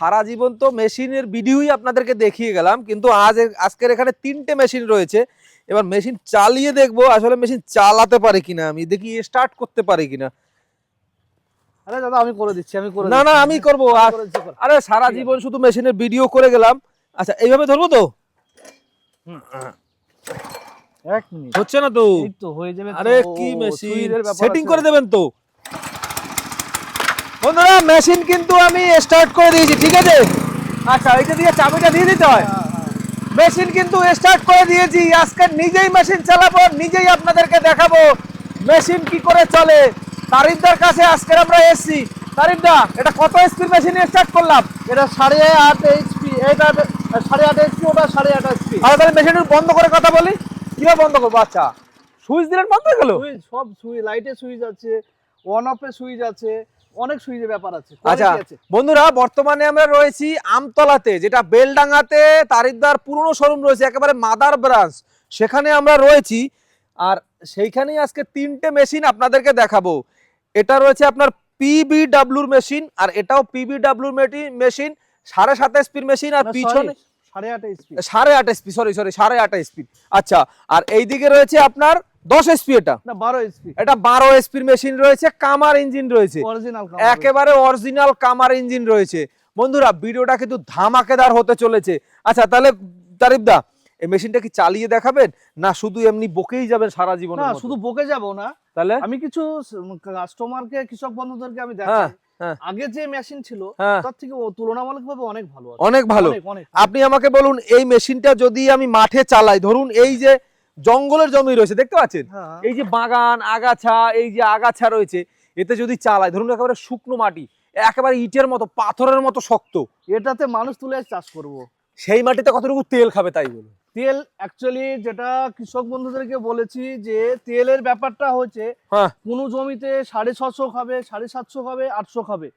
সারা জীবন তো মেশিনের ভিডিওই আপনাদেরকে দেখিয়ে গেলাম, কিন্তু আজকের এখানে 3টে মেশিন রয়েছে। এবার মেশিন চালিয়ে দেখবো আসলে মেশিন চালাতে পারি কিনা, আমি দেখি স্টার্ট করতে পারি কিনা। আরে দাদা আমি করে দিচ্ছি, না না আমি করবো। আরে সারা জীবন শুধু মেশিনের ভিডিও করে গেলাম। আচ্ছা এইভাবে ধরবো তো? এক মিনিট হচ্ছে না তো? এই তো হয়ে যাবে। আরে কি মেশিন সেটিং করে দেবেন তো? বন্ধুরা মেশিন কিন্তু আমি স্টার্ট করে দিয়েছি, ঠিক আছে? আচ্ছা এইটা দিয়ে চাবিটা দিয়ে দিতে হয়। মেশিন কিন্তু স্টার্ট করে দিয়েছি। আজকে নিজেই মেশিন চালাবো, নিজেই আপনাদেরকে দেখাবো মেশিন কি করে চলে। তারিফদার কাছে আজকে আমরা এসেছি। তারিফদা, এটা কত এসপির মেশিন স্টার্ট করলাম? এটা 8.5 এইচপি, এটা 8.5 এইচপি, ওটা 8.5 এইচপি। আর তাহলে মেশিন বন্ধ করে কথা বলি, কিভাবে বন্ধ করবো? আচ্ছা সুইচ দিলেন বন্ধ হয়ে গেল? সুইচ, সব সুইচ, লাইটের সুইচ আছে, অন অফ এর সুইচ আছে, অনেক সুইচের ব্যাপার আছে। আচ্ছা বন্ধুরা বর্তমানে আমরা রয়েছি আমতলাতে, যেটা বেলডাঙ্গাতে তারিফদার পুরনো শোরুম রয়েছে, একেবারে মাদার ব্রাঞ্চ, সেখানে আমরা রয়েছি। আর সেইখানেই আজকে 3টে মেশিন আপনাদেরকে দেখাবো। এটা রয়েছে আপনার পিবিডব্লিউর মেশিন, আর এটাও পিবিডব্লিউর মেশিন 7.5 এসপির মেশিন, আর পিছনে 8.5 এইচপি, 8.5 এসপি, সরি 8.5 এসপি। আচ্ছা আর এইদিকে রয়েছে আপনার 10 এসপি, এটা না 12 এইচপি, এটা 12 এসপির মেশিন রয়েছে, কামার ইঞ্জিন রয়েছে, অরিজিনাল একেবারে অরিজিনাল কামার ইঞ্জিন রয়েছে। বন্ধুরা ভিডিওটা কিন্তু ধামাকেদার হতে চলেছে। আচ্ছা তাহলে তারিফদা এই মেশিনটা কি চালিয়ে দেখাবেন, না শুধু এমনি বকেই যাবেন সারা জীবন? না শুধু বকে যাব না, তাহলে আমি কিছু কাস্টমারকে, কৃষক বন্ধুদেরকে আমি দেখাই আগে যে মেশিন ছিল তার থেকে তুলনামূলকভাবে অনেক ভালো আছে, অনেক ভালো। আপনি আমাকে বলুন এই মেশিনটা যদি আমি মাঠে চালাই, ধরুন এই যে জঙ্গলের জমি রয়েছে দেখতে পাচ্ছেন, এই যে বাগান আগাছা, এই যে আগাছা রয়েছে, এতে যদি চালাই, ধরুন একেবারে শুকনো মাটি, একেবারে ইটের মতো পাথরের মতো শক্ত, এটাতে মানুষ তুলে চাষ করব, সেই মাটিতে কতটুকু তেল খাবে তাই বলুন? তেল অ্যাকচুয়ালি যেটা কৃষক বন্ধুদেরকে বলেছি যে তেলের ব্যাপারটা হচ্ছে কোন জমিতে 650 খাবে, 750 খাবে, 800 খাবে,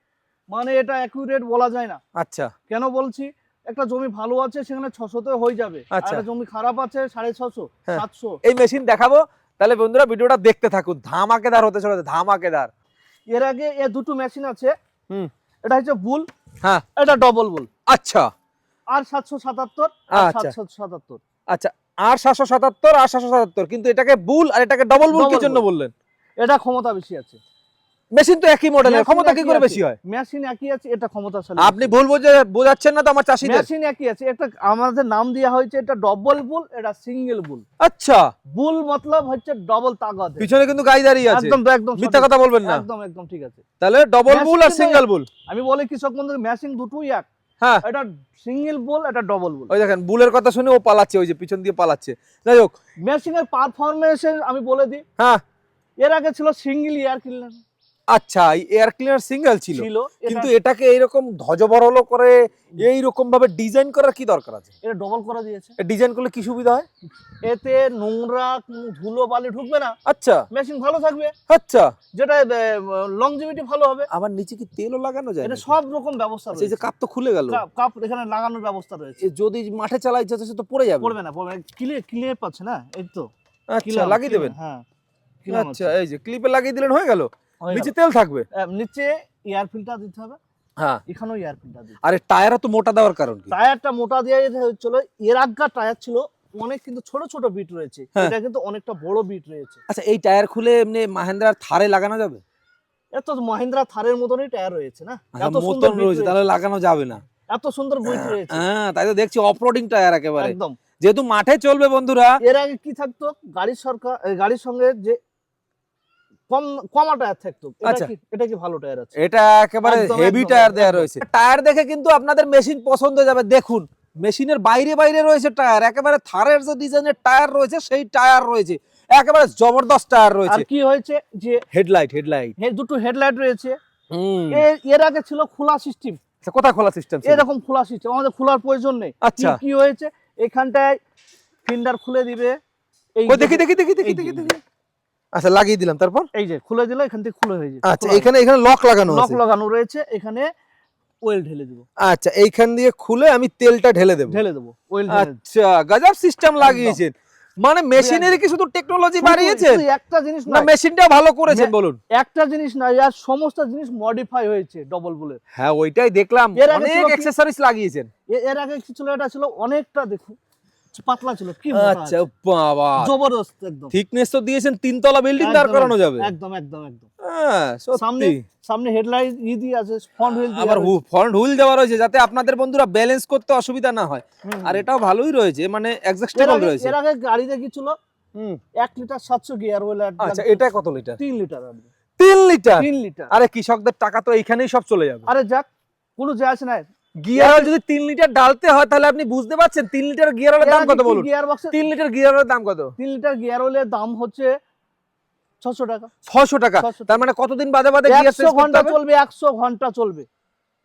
মানে এটা অ্যাকুরেট বলা যায় না। আচ্ছা কেন বলছি, একটা জমি ভালো আছে সেখানে 600 তে হয়ে যাবে, আর একটা জমি খারাপ আছে 650, 700। এই মেশিন দেখাবো, তাহলে বন্ধুরা ভিডিওটা দেখতে থাকুন, ধামাকেদার হতে চলেছে, ধামাকেদার। এর আগে এ দুটো মেশিন আছে, এটা হচ্ছে বুল, হ্যাঁ এটা ডবল বুল। আচ্ছা আর 777 আর 777। আচ্ছা আর 777 আর 777, কিন্তু এটাকে বুল আর এটাকে ডবল বুল কি জন্য বললেন? এটা ক্ষমতা বেশি আছে। মেশিন তো একই মডেলের, ক্ষমতা কি করে বেশি হয়? মেশিন একই আছে, এটা ক্ষমতাশালী। আপনি ভুল বোঝাচ্ছেন না তো আমার চাষীদের? মেশিন একই আছে, এটা আমাদের নাম দেয়া হয়েছে, এটা ডবল বুল, এটা সিঙ্গেল বুল। আচ্ছা বুল মতলব হচ্ছে ডবল তাকত, পিছনে কিন্তু গাই দাঁড়িয়ে আছে, একদম একদম মিথ্যা কথা বলবেন না, একদম একদম ঠিক আছে। তাহলে ডবল বুল আর সিঙ্গেল বুল, আমি বলি কৃষক বন্ধুদের মেশিন দুটোই এক, হ্যাঁ এটা সিঙ্গেল বুল, এটা ডবল বুল। ওই দেখেন বুলের কথা শুনে ও পালাচ্ছে, ওই যে পিছন দিয়ে পালাচ্ছে। যাই হোক মেশিনের পারফরম্যান্স আমি বলে দিই, হ্যাঁ এর আগে ছিল সিঙ্গেল এয়ার ক্লিনার। আচ্ছা এয়ার ক্লিনার সিঙ্গেল ছিল, কিন্তু এটাকে এইরকম ধ্বজবরল করে এইরকম ভাবে ডিজাইন করার কি দরকার আছে? এটা ডবল করা দিয়েছে। ডিজাইন করলে কি সুবিধা হয়? এতে নোংরা ধুলো বালি ঢুকবে না, আচ্ছা মেশিন ভালো থাকবে, আচ্ছা যেটা লংজিভিটি ভালো হবে। আবার নিচে কি তেলও লাগানো যায়? এটা সব রকম ব্যবস্থা রয়েছে। এই যে কাপ তো খুলে গেল, কাপ এখানে লাগানোর ব্যবস্থা রয়েছে, যদি মাঠে চালাই যাচ্ছে সে তো পড়ে যাবে। পড়বে না, পড়বে না, ক্লিপ পাচ্ছে না, এই তো আচ্ছা লাগিয়ে দেবেন। হ্যাঁ আচ্ছা এই যে ক্লিপে লাগিয়ে দিলেন, হয়ে গেল, নিচে তেল থাকবে, নিচে এয়ার ফিল্টার দিতে হবে, হ্যাঁ এখানেও এয়ার ফিল্টার দিতে। আরে টায়ারও তো মোটা দেওয়ার কারণ কি? টায়ারটা মোটা দিয়ে হচ্ছিল, এর আগের টায়ার ছিল অনেক কিন্তু ছোট ছোট বিট রয়েছে, এটা কিন্তু অনেকটা বড় বিট রয়েছে। আচ্ছা এই টায়ার খুলে এমনি মাহিন্দ্রার থারে লাগানো যাবে? এত মহিন্দ্রা থারের মতনই টায়ার রয়েছে না, এত সুন্দর রয়েছে, তাহলে লাগানো যাবে না? এত সুন্দর বিট রয়েছে, হ্যাঁ তাই তো দেখছি অফরোডিং টায়ার একেবারে, একদম যেহেতু মাঠে চলবে বন্ধুরা। এর আগে কি থাকতো, গাড়ির সঙ্গে যে কমা টায়ার থাকতো, এটা কি ভালো টায়ার আছে? এটা একেবারে হেভি টায়ার দেয়া রয়েছে। টায়ার দেখে কিন্তু আপনাদের মেশিন পছন্দ হয়ে যাবে। দেখুন মেশিনের বাইরে বাইরে রয়েছে টায়ার, একেবারে থারের যে ডিজাইনের টায়ার রয়েছে সেই টায়ার রয়েছে, একেবারে জবরদস্ত টায়ার রয়েছে। আর কি হয়েছে যে হেডলাইট দুটো হেডলাইট রয়েছে। এর আগে ছিল খোলা সিস্টেম। কোথায় খোলা সিস্টেম? এরকম খোলা সিস্টেম, আমাদের খোলার প্রয়োজন নেই। আচ্ছা কি হয়েছে, এখানটায় ফিন্ডার খুলে দিবে, এই দেখি দেখি দেখি দেখি দেখি দেখি আচ্ছা লাগিয়ে দিলাম, তারপর এই যে খুলে দিলে এখান থেকে খুলে হয়ে যায়। আচ্ছা এখানে লক লাগানো রয়েছে, এখানে অয়েল ঢেলে দেব। আচ্ছা এইখান দিয়ে খুলে আমি তেলটা ঢেলে দেব অয়েল। আচ্ছা গজব সিস্টেম লাগিয়েছেন। মানে মেশিনের কি শুধু টেকনোলজি বাড়িয়েছে শুধু একটা জিনিস না, না, মেশিনটাও ভালো করেছেন বলুন? একটা জিনিস না, ইয়ার সমস্ত জিনিস মডিফাই হয়েছে ডবল বুলের। হ্যাঁ ওইটাই দেখলাম, এর আগে অনেক ছিল কি? অ্যাকসেসরিজ লাগিয়েছেন। এর আগে কি ছিল, এটা ছিল অনেকটা, দেখুন পাতলা ছিল, কি মোটা আচ্ছা আছে, বাবা, জবরদস্ত একদম। থিকনেস তো দিয়েছেন, 3 তলা বিল্ডিং দাঁড় একদম, করানো যাবে। একদম একদম একদম। হ্যাঁ সামনে সত্যি। সামনে হেডলাইট দিয়ে আছে, ফ্রন্ট হুইল দিয়ে আবার আছে। ফ্রন্ট হুইল দেওয়া রয়েছে যাতে আপনাদের বন্ধুরা ব্যালেন্স করতে অসুবিধা না হয়। হুম, আর এটাও ভালোই রয়েছে, মানে অ্যাডজাস্টেবল রয়েছে। এর আগে গাড়িতে কি ছিল, হুম 1 লিটার 700 গিয়ার হুইল। আচ্ছা এটা কত লিটার? 3 লিটার আসবে। 3 লিটার? 3 লিটার। আরে কৃষকদের টাকা তো এইখানেই সব চলে যাবে। আরে যাক, কোনো যায় আসে না। গিয়ার অয়েল যদি 3 লিটার ডালতে হয় তাহলে আপনি বুঝতে পারছেন 3 লিটার গিয়ার অয়েলের দাম কত বলুন? গিয়ার বক্সে 3 লিটার গিয়ার অয়েলের দাম কত? 3 লিটার গিয়ার হুইলের দাম হচ্ছে 600 টাকা। 600 টাকা। 600 তার মানে কতদিন বাদে বাদে গিয়ার 100 চেঞ্জ করতে ঘন্টা হবে? চলবে, 100 ঘন্টা চলবে।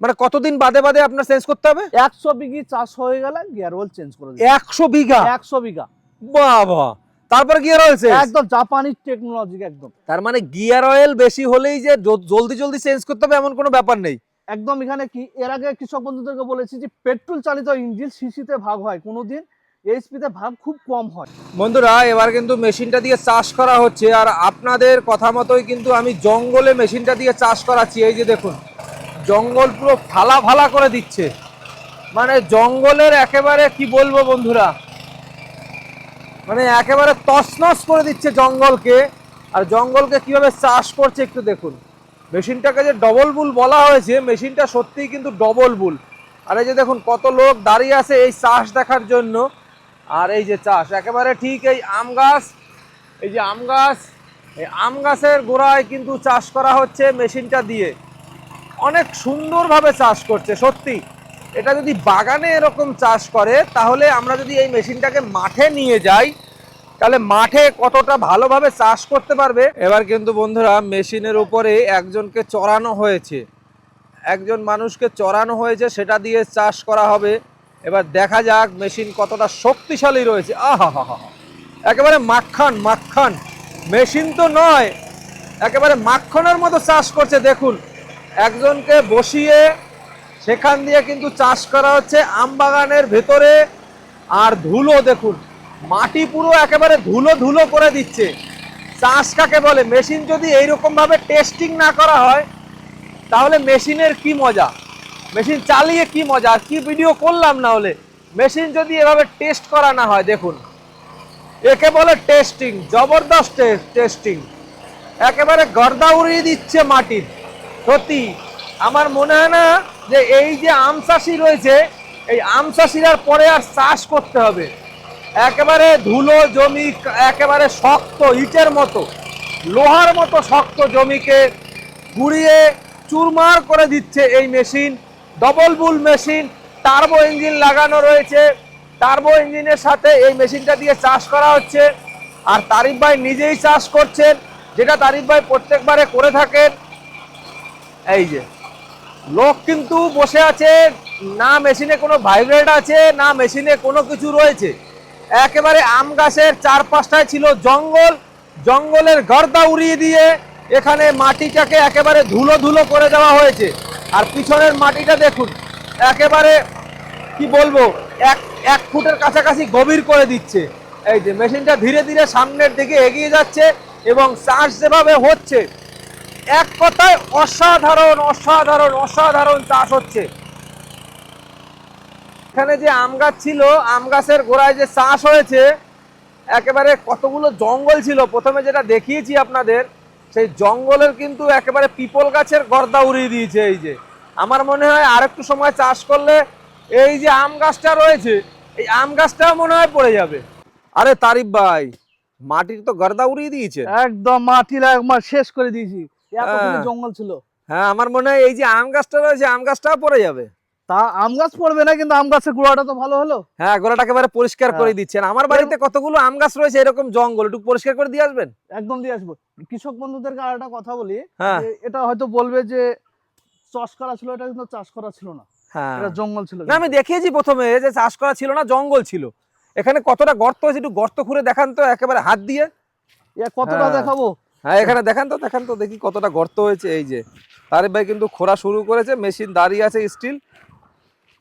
মানে কতদিন বাদে বাদে আপনার চেঞ্জ করতে হবে? 100 বিঘি চাষ হয়ে গেলে গিয়ার হুইল চেঞ্জ করে দিবে। 100 বিঘা? 100 বিঘা। বাবা, তারপর গিয়ার অয়েল চেঞ্জ? একদম জাপানি টেকনোলজি একদম। তার মানে গিয়ার অয়েল বেশি হলেই যে জলদি জলদি চেঞ্জ করতে হবে এমন কোনো ব্যাপার নেই। একদম। এখানে কি, এর আগে কৃষক বন্ধুদেরকে বলেছি যে পেট্রোল চালিত ইঞ্জিন সিসিতে ভাগ হয়, কোনোদিন এইচপিতে ভাগ খুব কম হয়। বন্ধুরা এবার কিন্তু মেশিনটা দিয়ে চাষ করা হচ্ছে, আর আপনাদের কথা মতোই কিন্তু আমি জঙ্গলে মেশিনটা দিয়ে চাষ করাচ্ছি। এই যে দেখুন, জঙ্গল পুরো ফালা ফালা করে দিচ্ছে, মানে জঙ্গলের একেবারে কি বলবো বন্ধুরা, মানে একেবারে তছনছ করে দিচ্ছে জঙ্গলকে। আর জঙ্গলকে কিভাবে চাষ করছে একটু দেখুন। মেশিনটাকে যে ডবল বুল বলা হয়েছে, মেশিনটা সত্যিই কিন্তু ডবল বুল। আর এই যে দেখুন কত লোক দাঁড়িয়ে আছে এই চাষ দেখার জন্য। আর এই যে চাষ একেবারে ঠিক এই আম গাছ, এই যে আম গাছ, এই আম গাছের গোড়ায় কিন্তু চাষ করা হচ্ছে মেশিনটা দিয়ে। অনেক সুন্দরভাবে চাষ করছে সত্যি। এটা যদি বাগানে এরকম চাষ করে, তাহলে আমরা যদি এই মেশিনটাকে মাঠে নিয়ে যাই, তাহলে মাঠে কতটা ভালোভাবে চাষ করতে পারবে। এবার কিন্তু বন্ধুরা মেশিনের উপরে একজনকে চড়ানো হয়েছে, একজন মানুষকে চড়ানো হয়েছে, সেটা দিয়ে চাষ করা হবে। এবার দেখা যাক মেশিন কতটা শক্তিশালী রয়েছে। আহা হা হা, একেবারে মাখন মাখন মেশিন তো নয়, একেবারে মাখনের মতো চাষ করছে। দেখুন একজনকে বসিয়ে সেখান দিয়ে কিন্তু চাষ করা হচ্ছে আম বাগানের ভেতরে। আর ধুলো দেখুন, মাটি পুরো একেবারে ধুলো ধুলো করে দিচ্ছে। চাষ কাকে বলে? মেশিন যদি এইরকম ভাবে টেস্টিং না করা হয় তাহলে মেশিনের কি মজা, মেশিন চালিয়ে কি মজা। আর কি ভিডিও করলাম না হলে, মেশিন যদি এভাবে টেস্ট করা না হয়। দেখুন একে বলে টেস্টিং, জবরদস্ত টেস্টিং, একেবারে গর্দা উড়িয়ে দিচ্ছে মাটির। সত্যি আমার মনে হয় না যে এই যে আম চাষি রয়েছে, এই আম চাষিরার পরে আর চাষ করতে হবে। একেবারে ধুলো জমি, একেবারে শক্ত ইটের মতো, লোহার মতো শক্ত জমিকে গুঁড়িয়ে চুরমার করে দিচ্ছে এই মেশিন। ডবল বুল মেশিন, টার্বো ইঞ্জিন লাগানো রয়েছে। টার্বো ইঞ্জিনের সাথে এই মেশিনটা দিয়ে চাষ করা হচ্ছে। আর তারিফ ভাই নিজেই চাষ করছেন, যেটা তারিফ ভাই প্রত্যেকবারে করে থাকেন। এই যে লোক কিন্তু বসে আছে, না মেশিনে কোনো ভাইব্রেট আছে, না মেশিনে কোনো কিছু রয়েছে। একেবারে আম গাছের চারপাশটায় ছিল জঙ্গল, জঙ্গলের গর্দা উড়িয়ে দিয়ে এখানে মাটিটাকে একেবারে ধুলো ধুলো করে দেওয়া হয়েছে। আর পিছনের মাটিটা দেখুন, একেবারে কি বলবো, এক ফুটের কাছাকাছি গভীর করে দিচ্ছে। এই যে মেশিনটা ধীরে ধীরে সামনের দিকে এগিয়ে যাচ্ছে এবং চাষ যেভাবে হচ্ছে, এক কথায় অসাধারণ অসাধারণ অসাধারণ চাষ হচ্ছে। এখানে যে আম গাছ ছিল, আম গাছের গোড়ায় যে চাষ হয়েছে, একেবারে কতগুলো জঙ্গল ছিল। প্রথমে যেটা দেখিয়েছি আপনাদের, সেই জঙ্গলের কিন্তু একেবারে পিপল গাছের গর্দা উড়িয়ে দিয়েছে। এই যে আমার মনে হয় আর একটু সময় চাষ করলে এই যে আম গাছটা রয়েছে, এই আম গাছটাও মনে হয় পড়ে যাবে। আরে তারিফ ভাই, মাটির তো গর্দা উড়িয়ে দিয়েছে একদম মাটির একবার শেষ করে দিয়েছি, এতদিনে জঙ্গল ছিল। হ্যাঁ আমার মনে হয় এই যে আম গাছটা রয়েছে, আম গাছটাও পড়ে যাবে। তা আম গাছ পড়বে না, কিন্তু আম গাছের গোড়াটা তো ভালো হলো। হ্যাঁ গোড়াটা একেবারে পরিষ্কার করে দিচ্ছেন। আমার বাড়িতে কতগুলো আম গাছ রয়েছে এরকম জঙ্গল, একটু পরিষ্কার করে দিয়ে আসবেন। একদম দিয়ে আসবো। কৃষক বন্ধুদেরকে আর একটা কথা বলি, হ্যাঁ। যে এটা হয়তো বলবে যে চাষ করা ছিল, এটা কিন্তু চাষ করা ছিল না, হ্যাঁ এটা জঙ্গল ছিল। না আমি দেখিয়েছি প্রথমে যে চাষ করা ছিল না, জঙ্গল ছিল। এখানে কতটা গর্ত হয়েছে একটু গর্ত খুঁড়ে দেখান তো একেবারে হাত দিয়ে। কতটা হ্যাঁ। দেখাবো? হ্যাঁ এখানে দেখান তো দেখি কতটা গর্ত হয়েছে। এই যে তারিফ ভাই কিন্তু খোঁড়া শুরু করেছে, মেশিন দাঁড়িয়ে আছে স্টিল,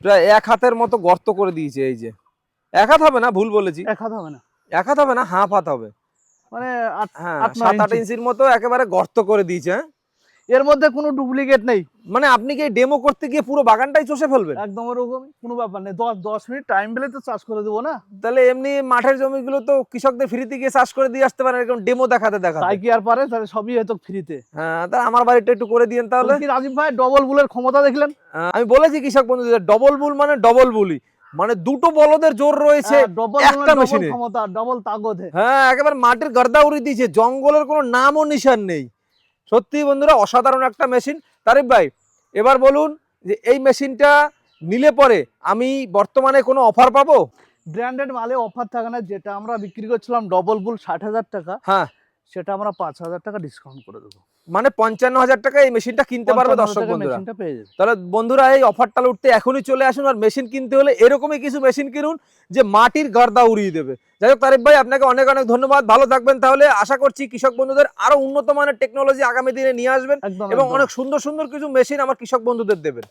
প্রায় 1 হাতের মতো গর্ত করে দিয়েছে। এই যে 1 হাত হবে না, ভুল বলেছি, এক হাত হবে না, এক হাত হবে না, হাফ হাত হবে। মানে হ্যাঁ, 8-9 7-8 ইঞ্চি। ইঞ্চির মতো একেবারে গর্ত করে দিয়েছে। হ্যাঁ? এর মধ্যে কোনো ডুপ্লিকেট নেই। মানে আপনি কি ডেমো করতে গিয়ে পুরো বাগানটাই চষে ফেলবেন? একদম ওরকমই, কোনো ব্যাপার নেই। 10 মিনিট টাইম পেলে তো চাষ করে দেবো না। তাহলে এমনি মাঠের জমিগুলো তো কৃষকদের ফ্রিতে গিয়ে চাষ করে দিয়ে আসতে পারেন, এরকম ডেমো দেখাতে তাই দেখাতে। কি আর পারে? তাহলে সবই হয়তো ফ্রিতে। হ্যাঁ, তা আমার বাড়িটা একটু করে দিয়েন তাহলে। কি রাজীব ভাই, ডবল বুলের ক্ষমতা দেখলেন? আমি বলেছি কৃষক বন্ধুদের, ডবল বুল মানে ডবল বুলি, মানে দুটো বলদের জোর রয়েছে ডবল একটা মেশিনে। ক্ষমতা, ডবল তাগদে। হ্যাঁ, একেবারে মাটির গর্দা উড়িয়ে দিয়েছে, জঙ্গলের কোনো নামও নিশান নেই। সত্যি বন্ধুরা অসাধারণ একটা মেশিন। তারিফ ভাই, এবার বলুন যে এই মেশিনটা নিলে পরে আমি বর্তমানে কোনো অফার পাবো? ব্র্যান্ডেড মালে অফার থাকে না। যেটা আমরা বিক্রি করছিলাম ডবল বুল 60,000 টাকা, হ্যাঁ, সেটা আমরা 5,000 টাকা ডিসকাউন্ট করে দেবো। মানে 55,000 টাকা এই মেশিনটা কিনতে পারবে 55,000 দর্শক টাকা বন্ধুরা। মেশিনটা পেয়ে যাবে। তাহলে বন্ধুরা এই অফারটা লুটতে এখনই চলে আসুন, আর মেশিন কিনতে হলে এরকমই কিছু মেশিন কিনুন যে মাটির গর্দা উড়িয়ে দেবে। যাই হোক তারিফ ভাই, আপনাকে অনেক অনেক ধন্যবাদ, ভালো থাকবেন। তাহলে আশা করছি কৃষক বন্ধুদের আরো উন্নত মানের টেকনোলজি আগামী দিনে নিয়ে আসবেন একদম এবং একদম। অনেক সুন্দর সুন্দর কিছু মেশিন আমার কৃষক বন্ধুদের দেবেন।